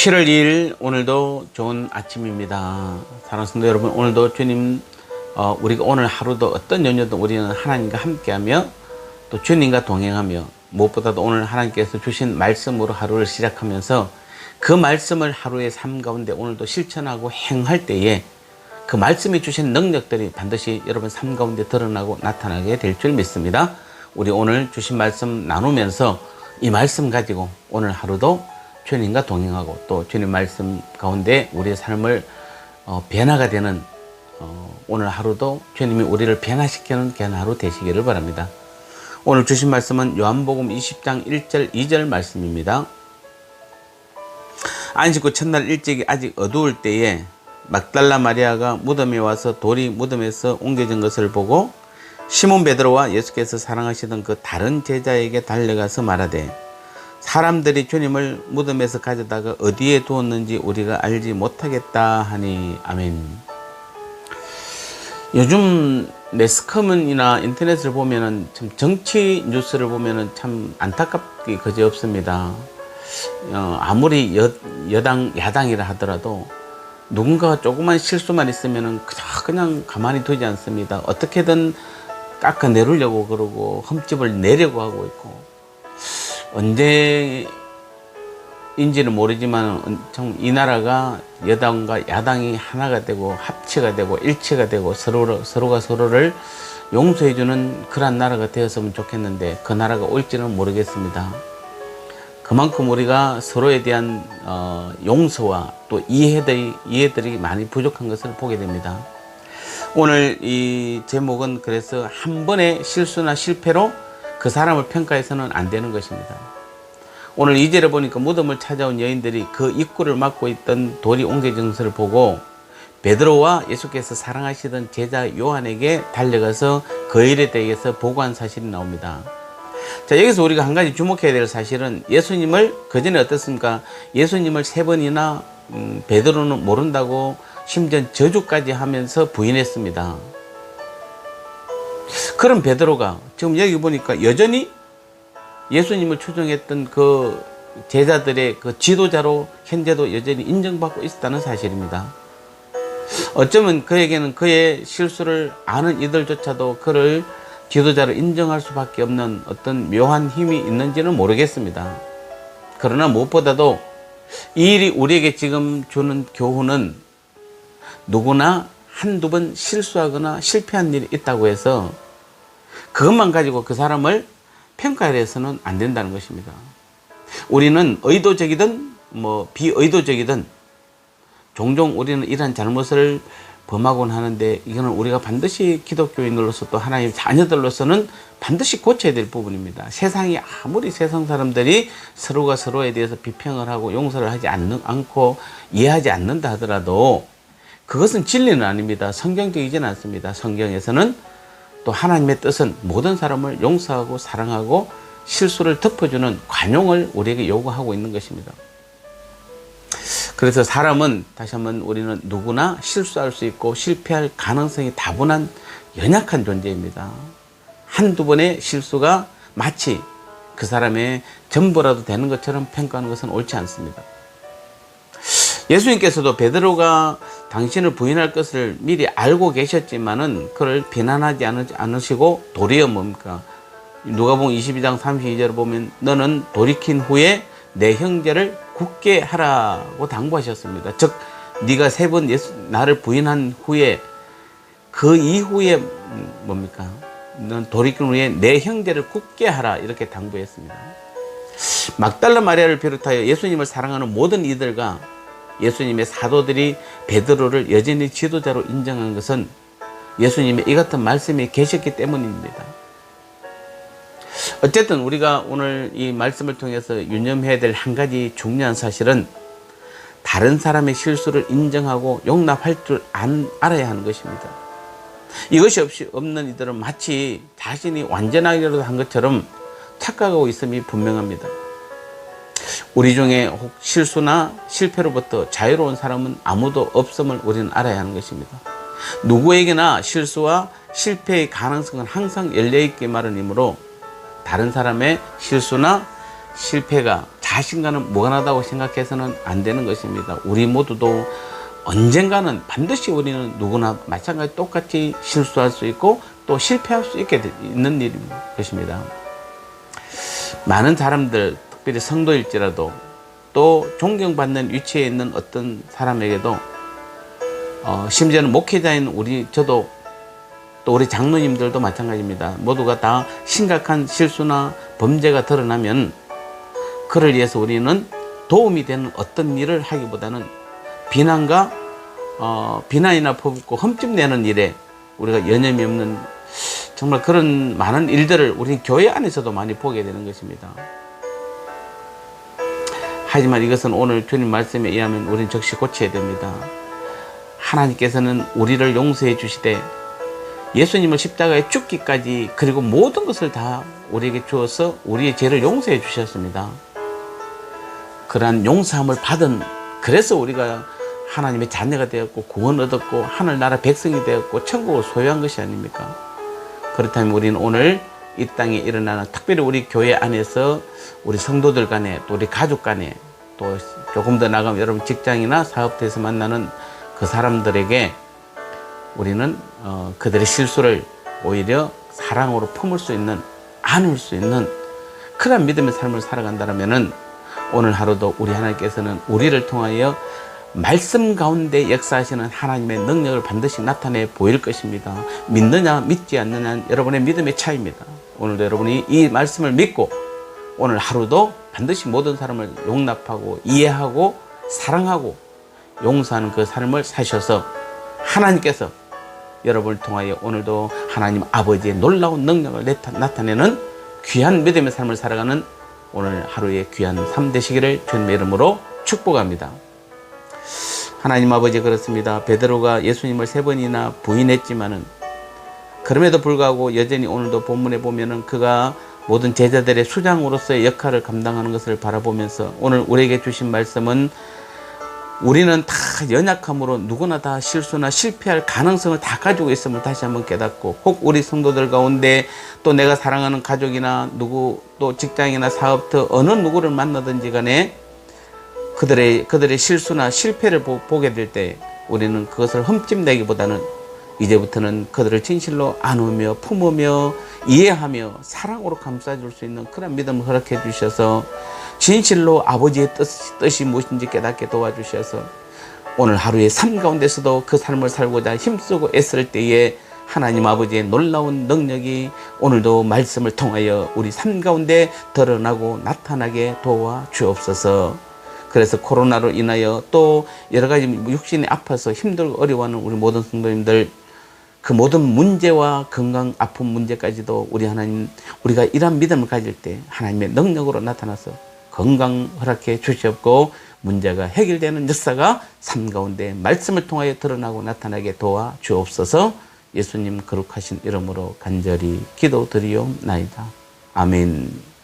7월 2일 오늘도 좋은 아침입니다. 사랑하는 성도 여러분, 오늘도 주님 우리가 오늘 하루도 어떤 연휴도 우리는 하나님과 함께하며 또 주님과 동행하며 무엇보다도 오늘 하나님께서 주신 말씀으로 하루를 시작하면서 그 말씀을 하루의 삶 가운데 오늘도 실천하고 행할 때에 그 말씀이 주신 능력들이 반드시 여러분 삶 가운데 드러나고 나타나게 될 줄 믿습니다. 우리 오늘 주신 말씀 나누면서 이 말씀 가지고 오늘 하루도 주님과 동행하고 또 주님 말씀 가운데 우리의 삶을 변화가 되는 오늘 하루도 주님이 우리를 변화시키는 귀한 하루 되시기를 바랍니다. 오늘 주신 말씀은 요한복음 20장 1절 2절 말씀입니다. 안식 후 첫날 일찍이 아직 어두울 때에 막달라 마리아가 무덤에 와서 돌이 무덤에서 옮겨진 것을 보고 시몬 베드로와 예수께서 사랑하시던 그 다른 제자에게 달려가서 말하되 사람들이 주님을 무덤에서 가져다가 어디에 두었는지 우리가 알지 못하겠다 하니. 아멘. 요즘 매스컴이나 인터넷을 보면은 참 정치 뉴스를 보면은 참 안타깝게 그지없습니다. 아무리 여당 야당이라 하더라도 누군가가 조그만 실수만 있으면은 그냥 가만히 두지 않습니다. 어떻게든 깎아내려고 그러고 흠집을 내려고 하고 있고, 언제인지는 모르지만 이 나라가 여당과 야당이 하나가 되고 합치가 되고 일치가 되고 서로가 서로를 용서해주는 그런 나라가 되었으면 좋겠는데 그 나라가 올지는 모르겠습니다. 그만큼 우리가 서로에 대한 용서와 또 이해들이 많이 부족한 것을 보게 됩니다. 오늘 이 제목은 그래서 한 번의 실수나 실패로 그 사람을 평가해서는 안 되는 것입니다. 오늘 2절에 보니까 무덤을 찾아온 여인들이 그 입구를 막고 있던 돌이 옮겨진 것을 보고 베드로와 예수께서 사랑하시던 제자 요한에게 달려가서 그 일에 대해서 보고한 사실이 나옵니다. 자, 여기서 우리가 한 가지 주목해야 될 사실은 예수님을 그전에 어떻습니까? 예수님을 3번이나 베드로는 모른다고 심지어 저주까지 하면서 부인했습니다. 그런 베드로가 지금 여기 보니까 여전히 예수님을 추종했던 그 제자들의 그 지도자로 현재도 여전히 인정받고 있다는 사실입니다. 어쩌면 그에게는 그의 실수를 아는 이들조차도 그를 지도자로 인정할 수밖에 없는 어떤 묘한 힘이 있는지는 모르겠습니다. 그러나 무엇보다도 이 일이 우리에게 지금 주는 교훈은 누구나 한두 번 실수하거나 실패한 일이 있다고 해서 그것만 가지고 그 사람을 평가해서는 안 된다는 것입니다. 우리는 의도적이든 비의도적이든 종종 우리는 이러한 잘못을 범하곤 하는데 이거는 우리가 반드시 기독교인으로서 또 하나님의 자녀들로서는 반드시 고쳐야 될 부분입니다. 세상이 아무리 세상 사람들이 서로가 서로에 대해서 비평을 하고 용서를 하지 않고 이해하지 않는다 하더라도 그것은 진리는 아닙니다. 성경적이지는 않습니다. 성경에서는 또 하나님의 뜻은 모든 사람을 용서하고 사랑하고 실수를 덮어주는 관용을 우리에게 요구하고 있는 것입니다. 그래서 사람은 다시 한번 우리는 누구나 실수할 수 있고 실패할 가능성이 다분한 연약한 존재입니다. 한두 번의 실수가 마치 그 사람의 전부라도 되는 것처럼 평가하는 것은 옳지 않습니다. 예수님께서도 베드로가 당신을 부인할 것을 미리 알고 계셨지만은 그를 비난하지 않으시고 도리어 뭡니까? 누가복음 22장 32절을 보면 너는 돌이킨 후에 내 형제를 굳게 하라고 당부하셨습니다. 즉 네가 3번 나를 부인한 후에 그 이후에 뭡니까? 넌 돌이킨 후에 내 형제를 굳게 하라 이렇게 당부했습니다. 막달라 마리아를 비롯하여 예수님을 사랑하는 모든 이들과 예수님의 사도들이 베드로를 여전히 지도자로 인정한 것은 예수님의 이 같은 말씀이 계셨기 때문입니다. 어쨌든 우리가 오늘 이 말씀을 통해서 유념해야 될 한 가지 중요한 사실은 다른 사람의 실수를 인정하고 용납할 줄 알아야 하는 것입니다. 이것이 없는 이들은 마치 자신이 완전하기라도 한 것처럼 착각하고 있음이 분명합니다. 우리 중에 혹 실수나 실패로부터 자유로운 사람은 아무도 없음을 우리는 알아야 하는 것입니다. 누구에게나 실수와 실패의 가능성은 항상 열려있기 마련이므로 다른 사람의 실수나 실패가 자신과는 무관하다고 생각해서는 안 되는 것입니다. 우리 모두도 언젠가는 반드시 우리는 누구나 마찬가지 똑같이 실수할 수 있고 또 실패할 수 있는 것입니다. 많은 사람들, 특별히 성도일지라도 또 존경받는 위치에 있는 어떤 사람에게도 심지어는 목회자인 저도 또 우리 장로님들도 마찬가지입니다. 모두가 다 심각한 실수나 범죄가 드러나면 그를 위해서 우리는 도움이 되는 어떤 일을 하기보다는 비난이나 퍼붓고 흠집내는 일에 우리가 여념이 없는 정말 그런 많은 일들을 우리 교회 안에서도 많이 보게 되는 것입니다. 하지만 이것은 오늘 주님 말씀에 의하면 우리는 즉시 고쳐야 됩니다. 하나님께서는 우리를 용서해 주시되 예수님을 십자가에 죽기까지 그리고 모든 것을 다 우리에게 주어서 우리의 죄를 용서해 주셨습니다. 그러한 용서함을 받은, 그래서 우리가 하나님의 자녀가 되었고 구원 얻었고 하늘나라 백성이 되었고 천국을 소유한 것이 아닙니까? 그렇다면 우리는 오늘 이 땅에 일어나는, 특별히 우리 교회 안에서 우리 성도들 간에 또 우리 가족 간에 또 조금 더 나가면 여러분 직장이나 사업터에서 만나는 그 사람들에게 우리는 그들의 실수를 오히려 사랑으로 품을 수 있는, 안을 수 있는 그런 믿음의 삶을 살아간다면 오늘 하루도 우리 하나님께서는 우리를 통하여 말씀 가운데 역사하시는 하나님의 능력을 반드시 나타내 보일 것입니다. 믿느냐 믿지 않느냐는 여러분의 믿음의 차이입니다. 오늘도 여러분이 이 말씀을 믿고 오늘 하루도 반드시 모든 사람을 용납하고 이해하고 사랑하고 용서하는 그 삶을 사셔서 하나님께서 여러분을 통하여 오늘도 하나님 아버지의 놀라운 능력을 나타내는 귀한 믿음의 삶을 살아가는 오늘 하루의 귀한 삶 되시기를 주님의 이름으로 축복합니다. 하나님 아버지, 그렇습니다. 베드로가 예수님을 3번이나 부인했지만은 그럼에도 불구하고 여전히 오늘도 본문에 보면은 그가 모든 제자들의 수장으로서의 역할을 감당하는 것을 바라보면서 오늘 우리에게 주신 말씀은 우리는 다 연약함으로 누구나 다 실수나 실패할 가능성을 다 가지고 있음을 다시 한번 깨닫고, 혹 우리 성도들 가운데 또 내가 사랑하는 가족이나 누구 또 직장이나 사업터 어느 누구를 만나든지 간에 그들의 실수나 실패를 보게 될 때 우리는 그것을 흠집내기보다는 이제부터는 그들을 진실로 안으며 품으며 이해하며 사랑으로 감싸줄 수 있는 그런 믿음을 허락해 주셔서 진실로 아버지의 뜻이 무엇인지 깨닫게 도와주셔서 오늘 하루의 삶 가운데서도 그 삶을 살고자 힘쓰고 애쓸 때에 하나님 아버지의 놀라운 능력이 오늘도 말씀을 통하여 우리 삶 가운데 드러나고 나타나게 도와주옵소서. 그래서 코로나로 인하여 또 여러 가지 육신이 아파서 힘들고 어려워하는 우리 모든 성도님들, 그 모든 문제와 건강 아픈 문제까지도 우리 하나님, 우리가 이러한 믿음을 가질 때 하나님의 능력으로 나타나서 건강 허락해 주시옵고 문제가 해결되는 역사가 삶 가운데 말씀을 통하여 드러나고 나타나게 도와주옵소서. 예수님 거룩하신 이름으로 간절히 기도드리옵나이다. 아멘.